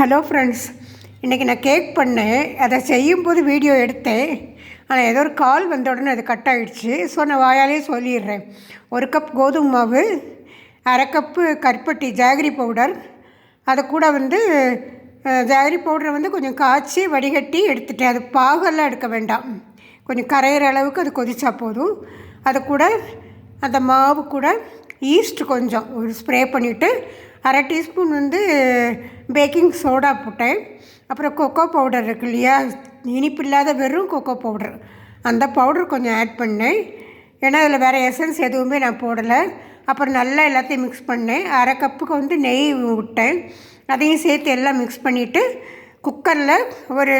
Hello friends, இன்றைக்கி நான் cake பண்ணேன். அதை செய்யும்போது வீடியோ எடுத்தேன். ஆனால் ஏதோ ஒரு கால் வந்த உடனே அது கட் ஆகிடுச்சு. ஸோ நான் வாயாலே சொல்லிடுறேன். 1 கப் கோதுமை மாவு, 1/2 கப்பு கருப்பட்டி ஜாகரி பவுடர், அதை கூட ஜாகரி பவுடரை கொஞ்சம் காய்ச்சி வடிகட்டி எடுத்துட்டேன். அது பாகெல்லாம் எடுக்க வேண்டாம், கொஞ்சம் கரையிற அளவுக்கு அது கொதிச்சா போதும். அது கூட அந்த மாவு கூட ஈஸ்ட் கொஞ்சம் ஒரு ஸ்ப்ரே பண்ணிவிட்டு 1/2 டீஸ்பூன் பேக்கிங் சோடா போட்டேன். அப்புறம் கொக்கோ பவுடர் இருக்கு இல்லையா, இனிப்பு இல்லாத வெறும் கொக்கோ பவுடர், அந்த பவுடர் கொஞ்சம் ஆட் பண்ணேன். ஏன்னா அதில் வேறு எசன்ஸ் எதுவுமே நான் போடலை. அப்புறம் நல்லா எல்லாத்தையும் மிக்ஸ் பண்ணேன். 1/2 கப்புக்கு நெய் விட்டேன். அதையும் சேர்த்து எல்லாம் மிக்ஸ் பண்ணிவிட்டு குக்கரில்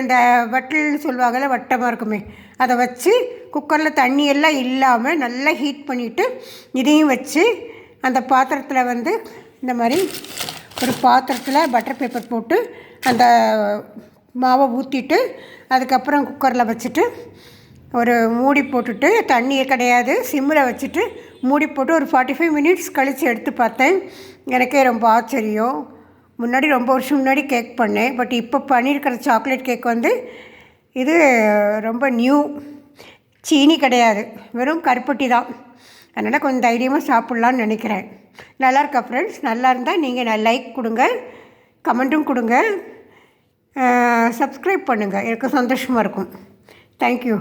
இந்த வட்டல்னு சொல்லுவாங்கள்ல, வட்டமாக இருக்குமே, அதை வச்சு குக்கரில் தண்ணி எல்லாம் இல்லாமல் நல்லா ஹீட் பண்ணிவிட்டு இதையும் வச்சு அந்த பாத்திரத்தில் இந்த மாதிரி ஒரு பாத்திரத்தில் பட்டர் பேப்பர் போட்டு அந்த மாவை ஊற்றிட்டு அதுக்கப்புறம் குக்கரில் வச்சுட்டு ஒரு மூடி போட்டுட்டு, தண்ணியே கிடையாது, சிம்மில் வச்சுட்டு மூடி போட்டு ஒரு 45 மினிட்ஸ் கழித்து எடுத்து பார்த்தேன். எனக்கே ரொம்ப ஆச்சரியம். முன்னாடி ரொம்ப வருஷம் முன்னாடி கேக் பண்ணேன். பட் இப்போ பண்ணியிருக்கிற சாக்லேட் கேக் இது ரொம்ப நியூ. சீனி கிடையாது, வெறும் கருப்பட்டி தான். அதனால் கொஞ்சம் தைரியமாக சாப்பிட்லான்னு நினைக்கிறேன். நல்லாயிருக்கா ஃப்ரெண்ட்ஸ்? நல்லா இருந்தால் நீங்கள் லைக் கொடுங்க, கமெண்ட்டும் கொடுங்க, சப்ஸ்கிரைப் பண்ணுங்கள். எனக்கு சந்தோஷமாக இருக்கும். தேங்க்யூ.